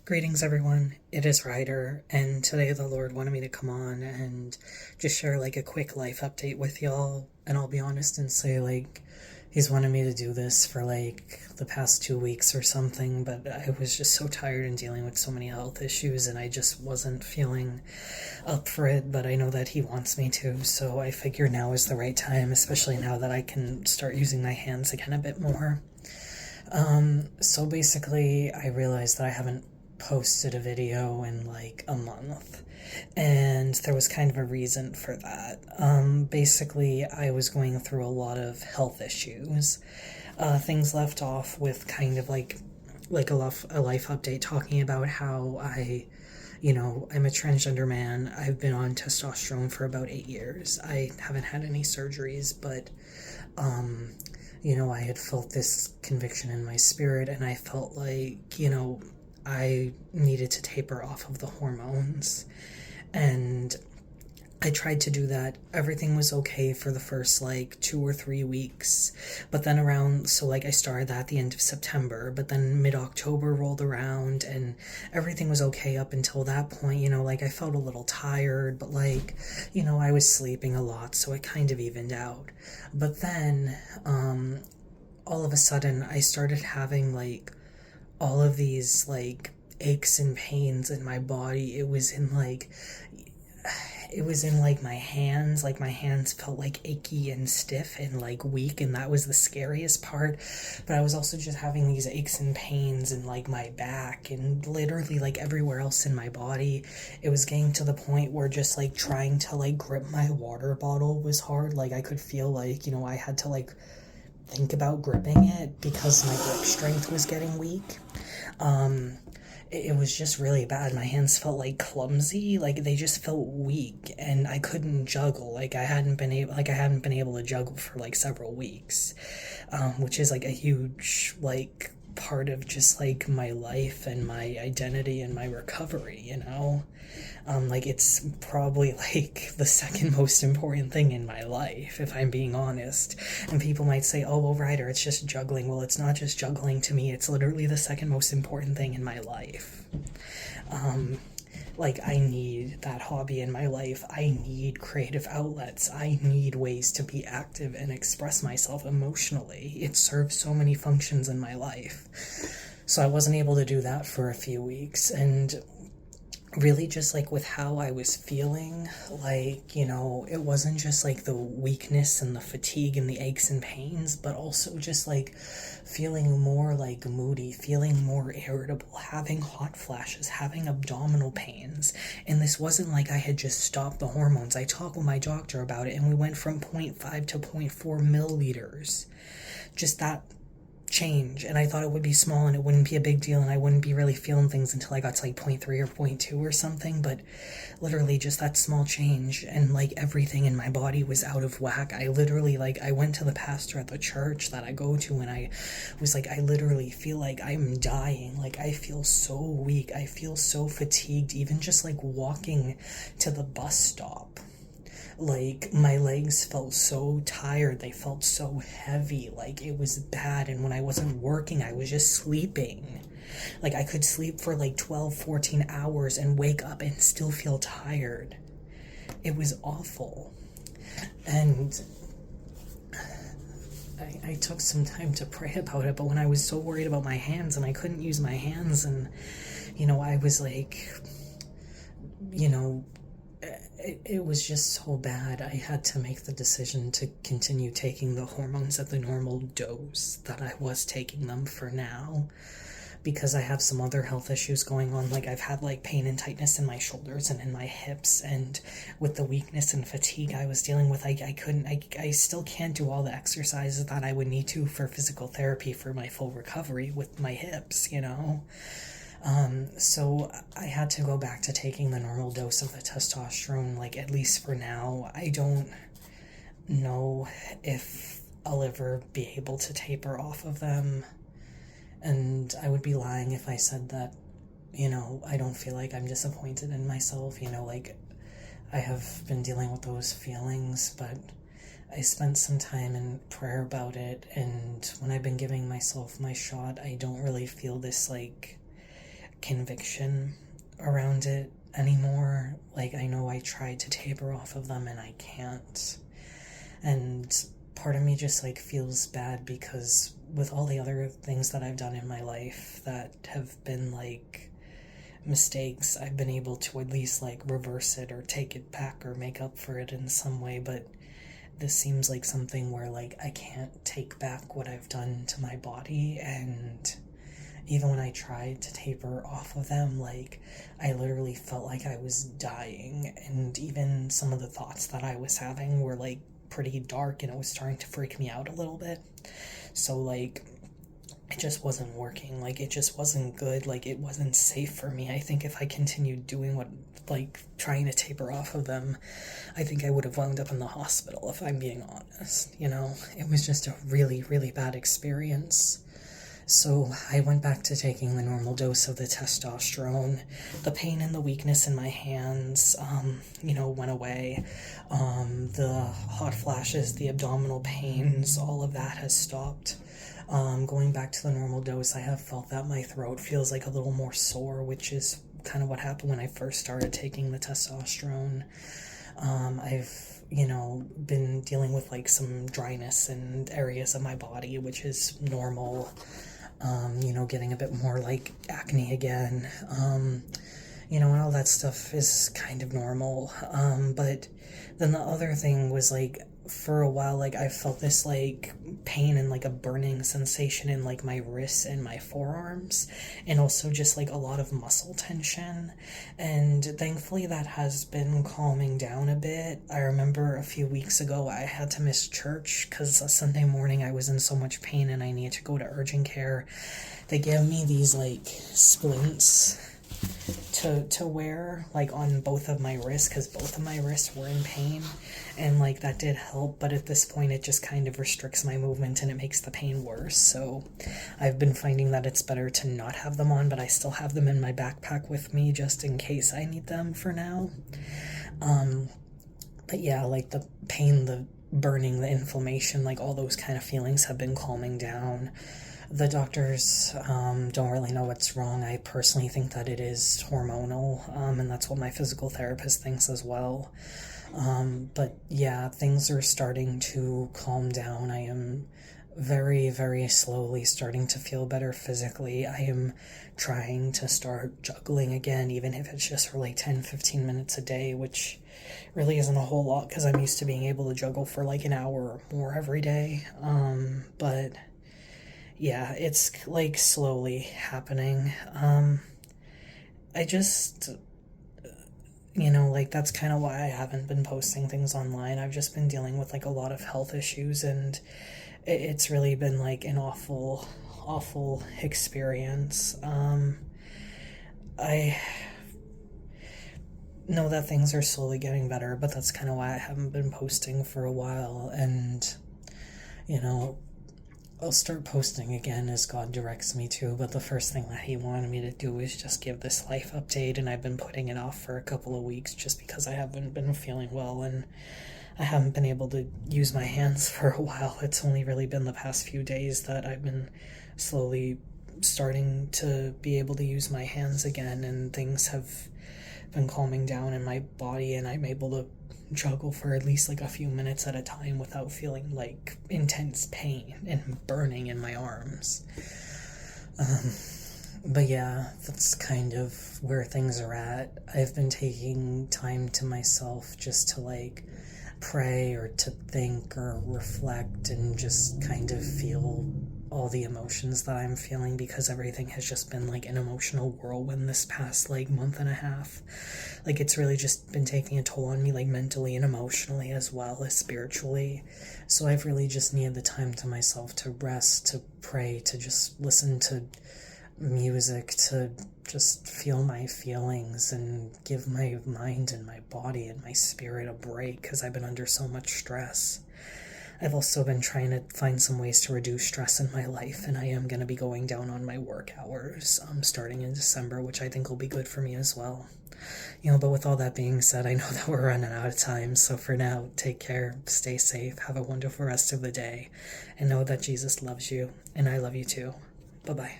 Greetings, everyone. It is Ryder, and today the Lord wanted me to come on and just share like a quick life update with y'all. And I'll be honest and say, He's wanted me to do this for like the past 2 weeks or something, but I was just so tired and dealing with so many health issues, and I just wasn't feeling up for it. But I know that He wants me to, so I figure now is the right time, especially now that I can start using my hands again a bit more. So basically, I realized that I haven't posted a video in like a month. And there was kind of a reason for that. Basically, I was going through a lot of health issues. Things left off with kind of like a life update talking about how I'm a transgender man. I've been on testosterone for about 8 years. I haven't had any surgeries, but I had felt this conviction in my spirit, and I felt like, I needed to taper off of the hormones. And I tried to do that. Everything was okay for the first like 2 or 3 weeks. But then I started that at the end of September. But then mid October rolled around and everything was okay up until that point. I felt a little tired, but I was sleeping a lot. So it kind of evened out. But then, all of a sudden, I started having all of these aches and pains in my body. It was in my hands. My hands felt achy and stiff and weak, and that was the scariest part. But I was also just having these aches and pains in my back and literally everywhere else in my body. It was getting to the point where just trying to grip my water bottle was hard. I could feel I had to think about gripping it because my grip strength was getting weak. Um, it was just really bad. My hands felt clumsy, they just felt weak, and I couldn't juggle. I hadn't been able to juggle for several weeks, which is a huge part of just my life and my identity and my recovery. It's probably the second most important thing in my life, if I'm being honest. And people might say, oh, well, Ryder, it's just juggling. Well, it's not just juggling to me, it's literally the second most important thing in my life. Um, I need that hobby in my life. I need creative outlets. I need ways to be active and express myself emotionally. It serves so many functions in my life. So I wasn't able to do that for a few weeks, and really just with how I was feeling, it wasn't just the weakness and the fatigue and the aches and pains, but also just feeling more moody, feeling more irritable, having hot flashes, having abdominal pains. And this wasn't I had just stopped the hormones. I talked with my doctor about it, and we went from zero point 0.5 to zero point 0.4 milliliters. Just that change, and I thought it would be small and it wouldn't be a big deal and I wouldn't be really feeling things until I got to zero point 0.3 or zero point 0.2 or something. But literally just that small change, and everything in my body was out of whack. I literally I went to the pastor at the church that I go to, and I was I literally feel I'm dying. I feel so weak, I feel so fatigued, even just walking to the bus stop. My legs felt so tired, they felt so heavy, it was bad. And when I wasn't working, I was just sleeping. I could sleep for 12, 14 hours and wake up and still feel tired. It was awful. And I took some time to pray about it, but when I was so worried about my hands and I couldn't use my hands, and I was you know it was just so bad. I had to make the decision to continue taking the hormones at the normal dose that I was taking them for now, because I have some other health issues going on. I've had pain and tightness in my shoulders and in my hips, and with the weakness and fatigue I was dealing with, I still can't do all the exercises that I would need to for physical therapy for my full recovery with my hips. So I had to go back to taking the normal dose of the testosterone, at least for now. I don't know if I'll ever be able to taper off of them, and I would be lying if I said that, I don't feel I'm disappointed in myself. I have been dealing with those feelings, but I spent some time in prayer about it, and when I've been giving myself my shot, I don't really feel this conviction around it anymore. Like, I know I tried to taper off of them and I can't. And part of me just like feels bad because with all the other things that I've done in my life that have been like mistakes, I've been able to at least like reverse it or take it back or make up for it in some way. But this seems like something where like I can't take back what I've done to my body. And even when I tried to taper off of them, like, I literally felt like I was dying, and even some of the thoughts that I was having were like pretty dark, and it was starting to freak me out a little bit. So like, it just wasn't working. Like, it just wasn't good. Like, it wasn't safe for me. I think if I continued doing what, like, trying to taper off of them, I think I would have wound up in the hospital, if I'm being honest. You know, it was just a really, really bad experience. So I went back to taking the normal dose of the testosterone. The pain and the weakness in my hands, went away. The hot flashes, the abdominal pains, all of that has stopped. Going back to the normal dose, I have felt that my throat feels like a little more sore, which is kind of what happened when I first started taking the testosterone. I've been dealing with like some dryness in areas of my body, which is normal. Getting a bit more like acne again, and all that stuff is kind of normal. But then the other thing was like, for a while, like, I felt this like pain and like a burning sensation in like my wrists and my forearms, and also just like a lot of muscle tension. And thankfully that has been calming down a bit. I remember a few weeks ago I had to miss church because Sunday morning I was in so much pain and I needed to go to urgent care. They gave me these like splints to wear like on both of my wrists, because both of my wrists were in pain, and like that did help, but at this point it just kind of restricts my movement and it makes the pain worse. So I've been finding that it's better to not have them on, but I still have them in my backpack with me just in case I need them for now. But yeah, like the pain, the burning, the inflammation, like all those kind of feelings have been calming down. The doctors don't really know what's wrong. I personally think that it is hormonal, and that's what my physical therapist thinks as well. But yeah, things are starting to calm down. I am very, very slowly starting to feel better physically. I am trying to start juggling again, even if it's just for like 10-15 minutes a day, which really isn't a whole lot because I'm used to being able to juggle for like an hour or more every day. But yeah, it's like slowly happening. I just, like that's kind of why I haven't been posting things online. I've just been dealing with like a lot of health issues, and it's really been like an awful, awful experience. I know that things are slowly getting better, but that's kind of why I haven't been posting for a while. And I'll start posting again as God directs me to, but the first thing that he wanted me to do is just give this life update, and I've been putting it off for a couple of weeks just because I haven't been feeling well and I haven't been able to use my hands for a while. It's only really been the past few days that I've been slowly starting to be able to use my hands again, and things have been calming down in my body, and I'm able to juggle for at least like a few minutes at a time without feeling like intense pain and burning in my arms. But yeah, that's kind of where things are at. I've been taking time to myself just to like pray or to think or reflect and just kind of feel all the emotions that I'm feeling, because everything has just been like an emotional whirlwind this past like month and a half. Like, it's really just been taking a toll on me, like mentally and emotionally as well as spiritually. So I've really just needed the time to myself to rest, to pray, to just listen to music, to just feel my feelings and give my mind and my body and my spirit a break, because I've been under so much stress. I've also been trying to find some ways to reduce stress in my life, and I am going to be going down on my work hours starting in December, which I think will be good for me as well. But with all that being said, I know that we're running out of time, so for now, take care, stay safe, have a wonderful rest of the day, and know that Jesus loves you, and I love you too. Bye-bye.